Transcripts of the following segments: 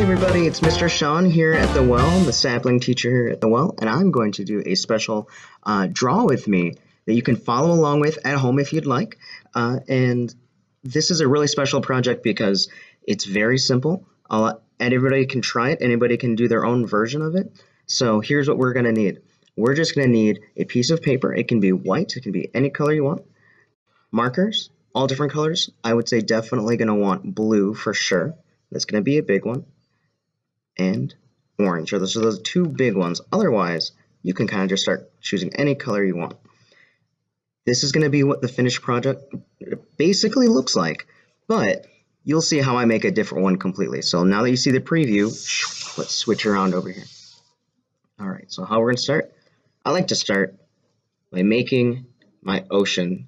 everybody, it's Mr. Shawn here at the well, the sapling teacher here at the well, and I'm going to do a special draw with me that you can follow along with at home if you'd like. And this is a really special project because it's very simple. And everybody can try it, anybody can do their own version of it. So here's what we're going to need. We're just going to need a piece of paper. It can be white, it can be any color you want. Markers, all different colors. I would say definitely going to want blue for sure. That's going to be a big one. And orange, or those are those two big ones. Otherwise, you can kind of just start choosing any color you want. This is going to be what the finished project basically looks like, but you'll see how I make a different one completely. So now that you see the preview, let's switch around over here. All right, so how we're going to start? I like to start by making my ocean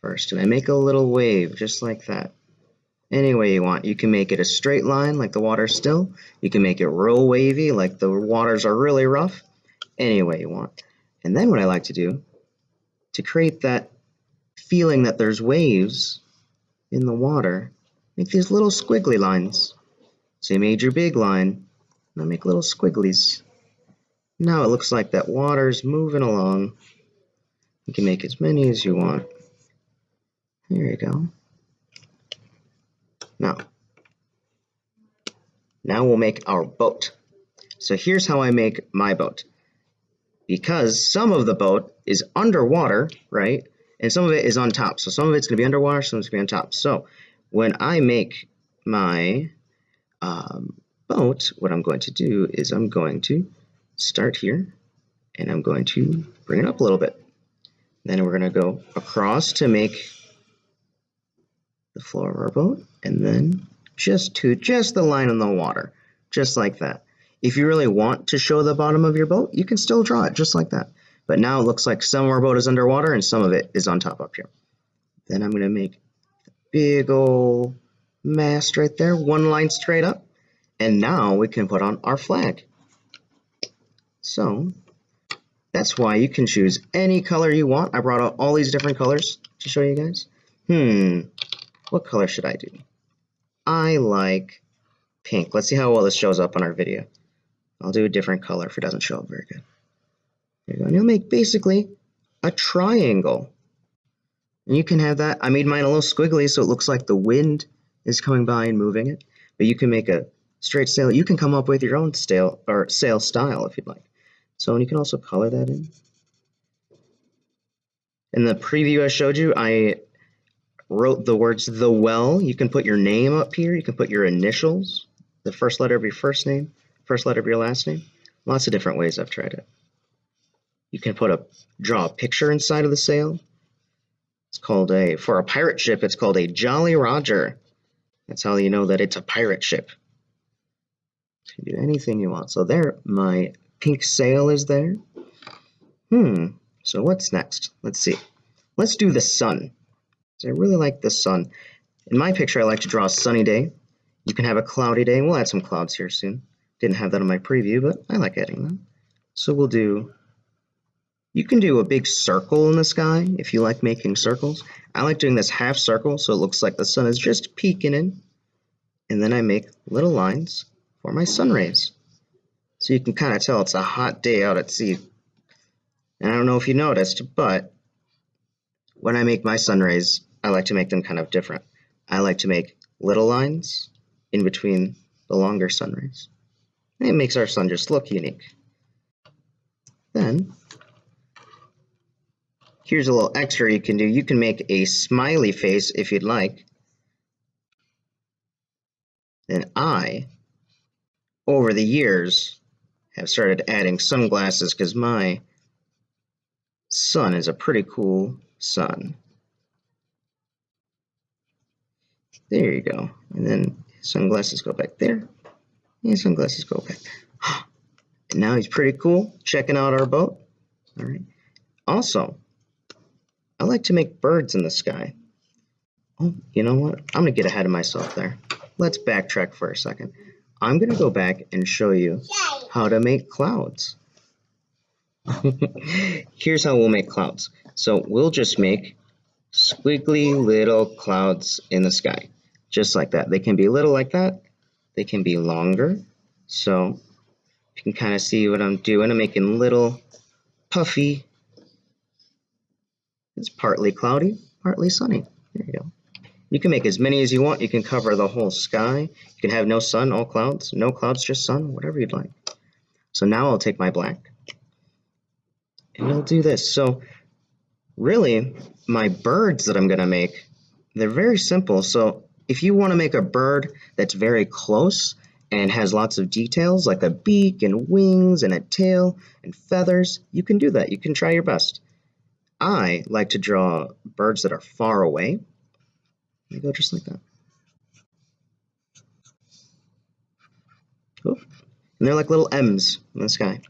first, and I make a little wave just like that. Any way you want. You can make it a straight line like the water's still. You can make it real wavy like the waters are really rough. Any way you want. And then what I like to do, to create that feeling that there's waves in the water, make these little squiggly lines. So you made your big line, now make little squigglies. Now it looks like that water's moving along. You can make as many as you want. There you go. Now we'll make our boat. So here's how I make my boat. Because some of the boat is underwater, right? And some of it is on top. So some of it's going to be underwater, some of it's going to be on top. So when I make my boat, what I'm going to do is I'm going to start here, and I'm going to bring it up a little bit. Then we're going to go across to make the floor of our boat, and then just the line on the water, just like that. If you really want to show the bottom of your boat, you can still draw it just like that. But now it looks like some of our boat is underwater and some of it is on top up here. Then I'm going to make a big old mast right there, one line straight up, and now we can put on our flag. So that's why you can choose any color you want. I brought out all these different colors to show you guys. What color should I do? I like pink. Let's see how well this shows up on our video. I'll do a different color if it doesn't show up very good. There you go. And you'll make basically a triangle. And you can have that. I made mine a little squiggly so it looks like the wind is coming by and moving it. But you can make a straight sail. You can come up with your own sail style if you'd like. So and you can also color that in. In the preview I showed you, I wrote the words "the well." You can put your name up here. You can put your initials, the first letter of your first name, first letter of your last name. Lots of different ways I've tried it. You can draw a picture inside of the sail. It's called for a pirate ship, it's called a Jolly Roger. That's how you know that it's a pirate ship. You can do anything you want. So there, my pink sail is there. So what's next? Let's see. Let's do the sun. I really like the sun. In my picture, I like to draw a sunny day. You can have a cloudy day. We'll add some clouds here soon. Didn't have that in my preview, but I like adding them. So you can do a big circle in the sky if you like making circles. I like doing this half circle so it looks like the sun is just peeking in. And then I make little lines for my sun rays. So you can kind of tell it's a hot day out at sea. And I don't know if you noticed, but when I make my sun rays, I like to make them kind of different. I like to make little lines in between the longer sun rays. And it makes our sun just look unique. Then, here's a little extra you can do. You can make a smiley face if you'd like. And I, over the years, have started adding sunglasses because my sun is a pretty cool sun. There you go. And then sunglasses go back there. And sunglasses go back there. And now he's pretty cool, checking out our boat. All right. Also, I like to make birds in the sky. Oh, you know what? I'm going to get ahead of myself there. Let's backtrack for a second. I'm going to go back and show you how to make clouds. Here's how we'll make clouds. So we'll just make squiggly little clouds in the sky, just like that. They can be little like that. they can be longer. So you can kind of see what I'm doing. I'm making little puffy. It's partly cloudy, partly sunny. There you go. You can make as many as you want. You can cover the whole sky. You can have no sun, all clouds. No clouds, just sun, whatever you'd like. So now I'll take my black and we'll do this. So really, my birds that I'm going to make, they're very simple. So if you want to make a bird that's very close and has lots of details like a beak and wings and a tail and feathers, you can do that. You can try your best. I like to draw birds that are far away. They go just like that. Oh, and they're like little M's in the sky.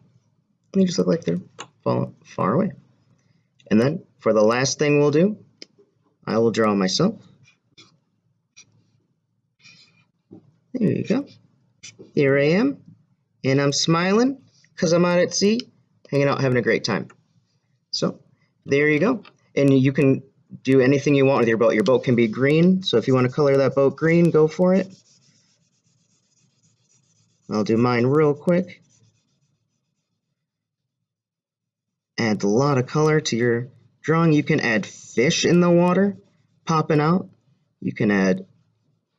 They just look like they're far away. And then for the last thing we'll do, I will draw myself. There you go. Here I am. And I'm smiling because I'm out at sea, hanging out, having a great time. So there you go. And you can do anything you want with your boat. Your boat can be green. So if you want to color that boat green, go for it. I'll do mine real quick. Add a lot of color to your drawing. You can add fish in the water popping out. You can add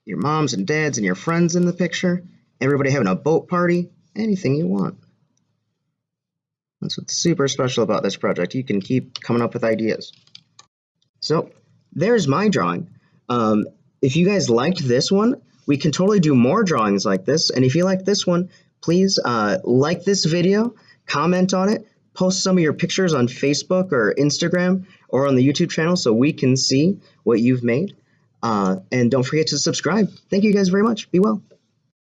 your moms and dads and your friends in the picture. Everybody having a boat party. Anything you want. That's what's super special about this project. You can keep coming up with ideas. So there's my drawing. If you guys liked this one, we can totally do more drawings like this. And if you like this one, please like this video, comment on it, post some of your pictures on Facebook or Instagram or on the YouTube channel so we can see what you've made. And don't forget to subscribe. Thank you guys very much. Be well.